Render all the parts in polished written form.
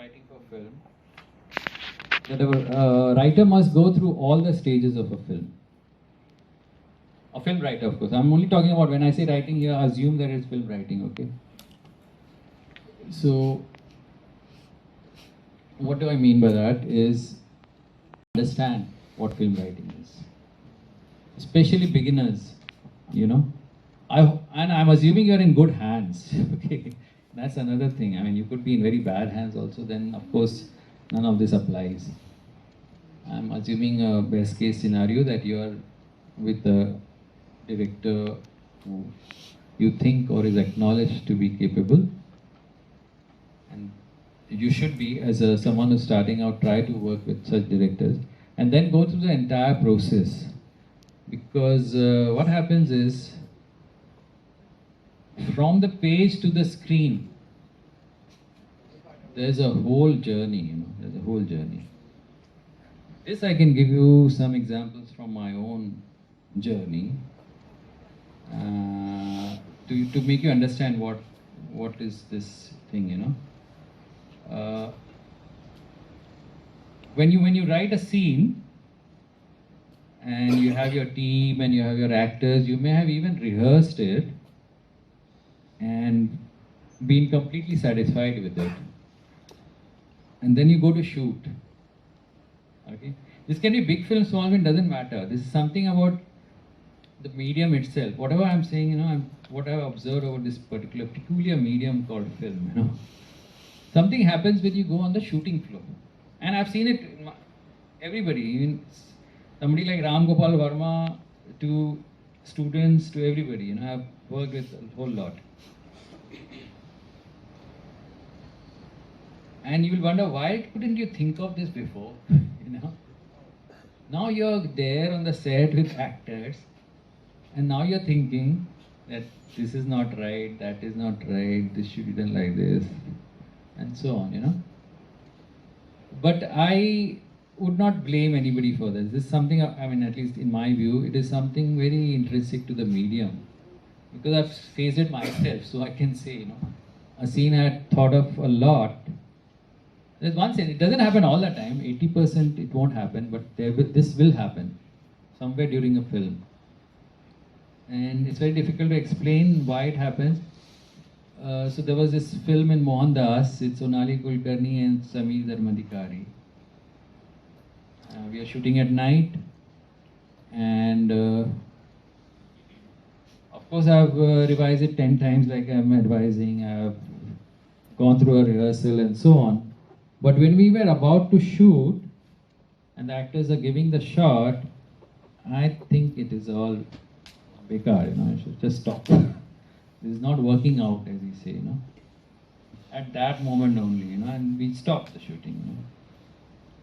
writing for film, that a writer must go through all the stages of a film. A film writer, of course. I'm only talking about when I say writing here, assume that it's film writing, okay? So, what do I mean by that is understand what film writing is. Especially beginners, you know. And I'm assuming you're in good hands, okay? That's another thing. I mean, you could be in very bad hands also, then of course, none of this applies. I'm assuming a best case scenario that you are with a director who you think or is acknowledged to be capable, and you should be, as someone who's starting out, try to work with such directors and then go through the entire process, because what happens is, from the page to the screen, there's a whole journey, there's a whole journey. This I can give you some examples from my own journey to make you understand what is this thing, when you write a scene and you have your team and you have your actors, you may have even rehearsed it and been completely satisfied with it, and then you go to shoot. Okay, this can be big film, small film, doesn't matter. This is something about the medium itself. Whatever I'm saying, what I've observed over this particular peculiar medium called film, something happens when you go on the shooting floor, and I've seen it. Everybody, even somebody like Ram Gopal Verma, to students, to everybody, I've worked with a whole lot. And you will wonder, why couldn't you think of this before? Now you're there on the set with actors, and now you're thinking that this is not right, that is not right, this should be done like this, and so on, But I would not blame anybody for this. This is something, at least in my view, it is something very intrinsic to the medium. Because I've faced it myself, so I can say, a scene I had thought of a lot. There's one scene, it doesn't happen all the time, 80% it won't happen, but this will happen somewhere during a film. And it's very difficult to explain why it happens. So there was this film in Mohandas, it's Sonali Kulkarni and Sameer Dharmadhikari. We are shooting at night, and of course I've revised it 10 times like I'm advising, I've gone through a rehearsal and so on. But when we were about to shoot, and the actors are giving the shot, I think it is all bekar, I should just stop. This is not working out, as we say, At that moment only, and we stopped the shooting,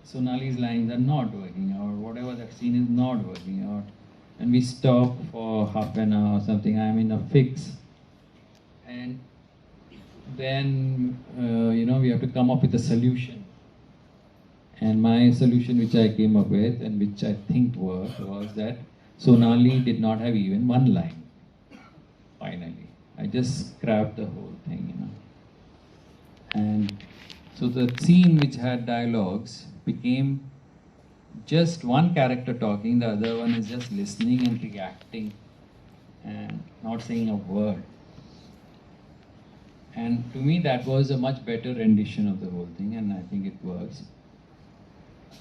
Sonali's lines are not working out, whatever that scene is not working out. And we stop for half an hour or something, I'm in a fix. And then, we have to come up with a solution. And my solution, which I came up with and which I think worked, was that Sonali did not have even one line, finally. I just scrapped the whole thing, And so the scene which had dialogues became just one character talking, the other one is just listening and reacting and not saying a word. And to me, that was a much better rendition of the whole thing, and I think it works.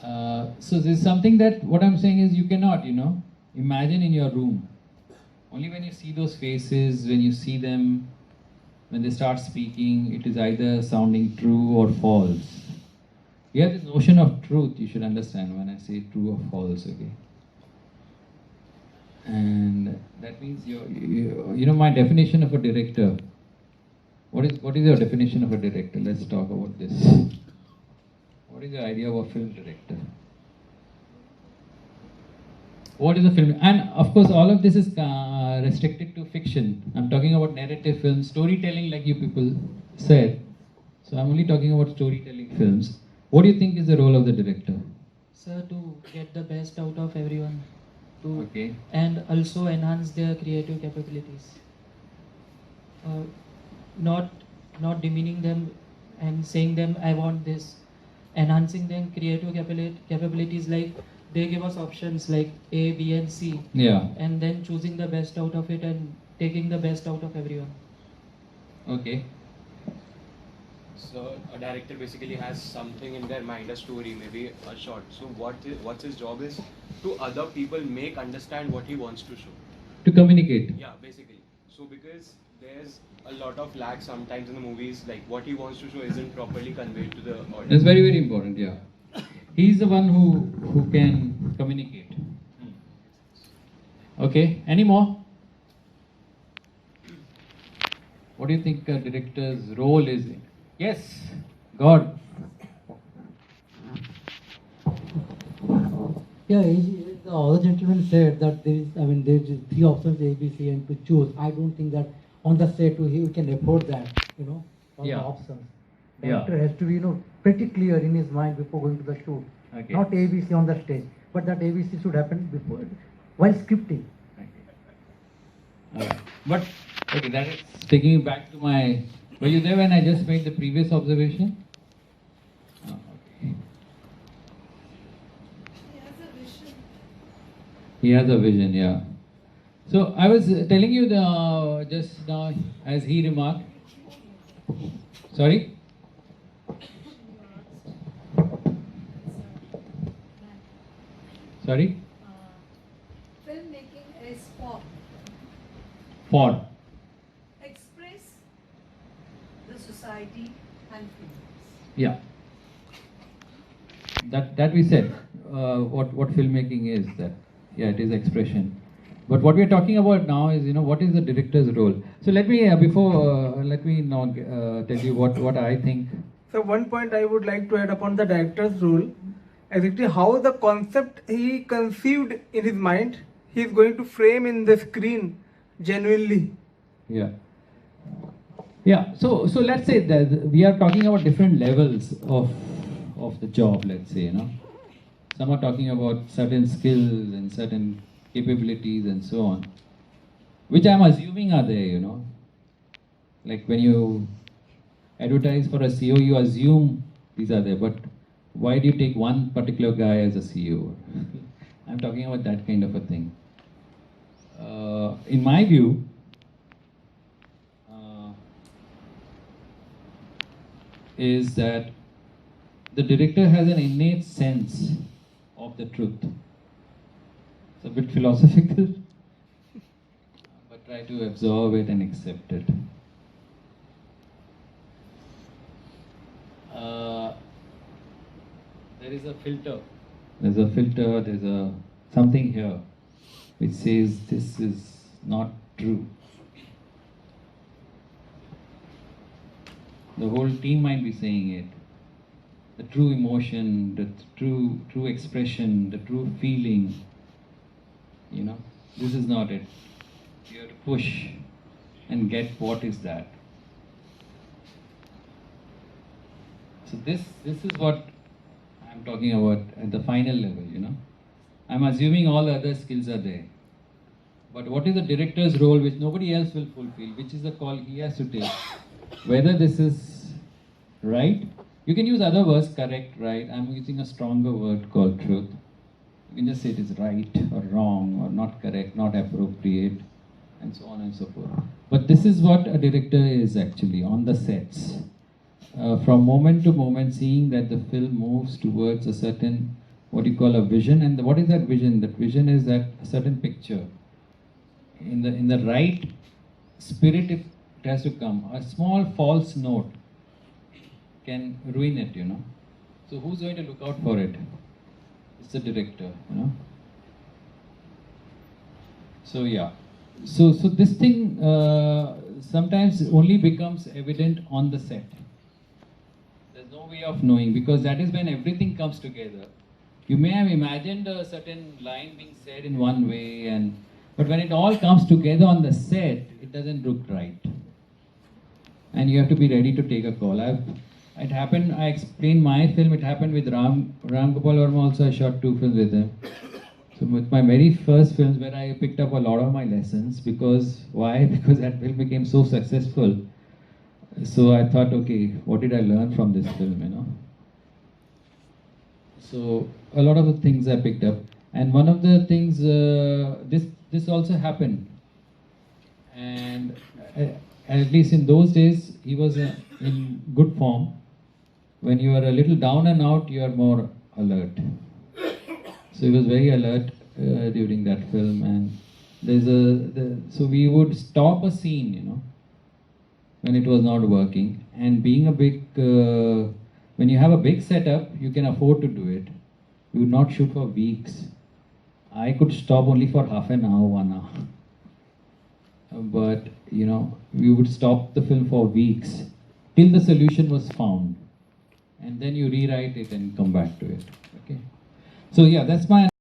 So there's something that, what I'm saying is, you cannot, imagine in your room. Only when you see those faces, when you see them, when they start speaking, it is either sounding true or false. You have this notion of truth, you should understand when I say true or false, okay? And that means, my definition of a director. What is your definition of a director? Let's talk about this. What is your idea of a film director? What is a film? And of course, all of this is restricted to fiction. I'm talking about narrative films, storytelling, like you people said. So I'm only talking about storytelling films. What do you think is the role of the director? Sir, to get the best out of everyone, Okay. and also enhance their creative capabilities. Not demeaning them and saying them, I want this, enhancing them creative capabilities, like they give us options like A, B, and C, Yeah. and then choosing the best out of it and taking the best out of everyone. Okay. So a director basically has something in their mind, a story, maybe a shot. So what's his job is to other people make understand what he wants to show. To communicate. Yeah, basically. So because there's a lot of lag sometimes in the movies, like what he wants to show isn't properly conveyed to the audience. That's very, very important, yeah. He's the one who can communicate. Okay, any more? What do you think a director's role is? Yes, God. Yeah, the other gentleman said that there is 3 options A, B, C, and to choose. I don't think that on the set we can afford that, all Yeah. the options. Yeah. Director has to be, pretty clear in his mind before going to the shoot. Okay. Not A, B, C on the stage, but that A, B, C should happen before, while scripting. Alright. But, okay, that is taking me back to my. Were you there when I just made the previous observation? Oh, okay. He has a vision, yeah. So I was telling you just now, as he remarked. Sorry? Sorry? Filmmaking is For. express the society and feelings. Yeah. That we said. What filmmaking is that? Yeah, it is expression. But what we are talking about now is, what is the director's role? So let me let me now tell you what I think. So one point I would like to add upon the director's role, exactly how the concept he conceived in his mind, he is going to frame in the screen genuinely. Yeah. Yeah. So let's say that we are talking about different levels of the job. Let's say, some are talking about certain skills and certain capabilities and so on, which I'm assuming are there. Like when you advertise for a CEO, you assume these are there. But why do you take one particular guy as a CEO? I'm talking about that kind of a thing. In my view, is that the director has an innate sense of the truth. It's a bit philosophical, but try to absorb it and accept it. There is a filter. There's a filter, there's a something here which says this is not true. The whole team might be saying it. The true emotion, the true expression, the true feeling. This is not it. You have to push and get what is that. So this is what I'm talking about at the final level, I'm assuming all other skills are there. But what is the director's role which nobody else will fulfill, which is the call he has to take? Whether this is right, you can use other words, correct, right. I'm using a stronger word called truth. You can just say it is right or wrong or not correct, not appropriate, and so on and so forth. But this is what a director is actually on the sets. From moment to moment, seeing that the film moves towards a certain, what you call a vision. And what is that vision? That vision is that a certain picture. In the right spirit, it has to come. A small false note can ruin it, So who's going to look out for it? It's the director, So yeah. So this thing sometimes only becomes evident on the set. There's no way of knowing, because that is when everything comes together. You may have imagined a certain line being said in one way, but when it all comes together on the set, it doesn't look right. And you have to be ready to take a call. It happened, I explained my film, it happened with Ram Gopal Verma also. I shot 2 films with him. So with my very first films, where I picked up a lot of my lessons, because why? Because that film became so successful. So I thought, okay, what did I learn from this film, you know? So a lot of the things I picked up, and one of the things this also happened, and at least in those days he was in good form. When you are a little down and out, you are more alert. So he was very alert during that film, and so we would stop a scene, you know, when it was not working. And being a big, when you have a big setup, you can afford to do it. You would not shoot for weeks. I could stop only for half an hour, 1 hour. But, you know, we would stop the film for weeks till the solution was found. And then you rewrite it and come back to it. Okay. So yeah, that's my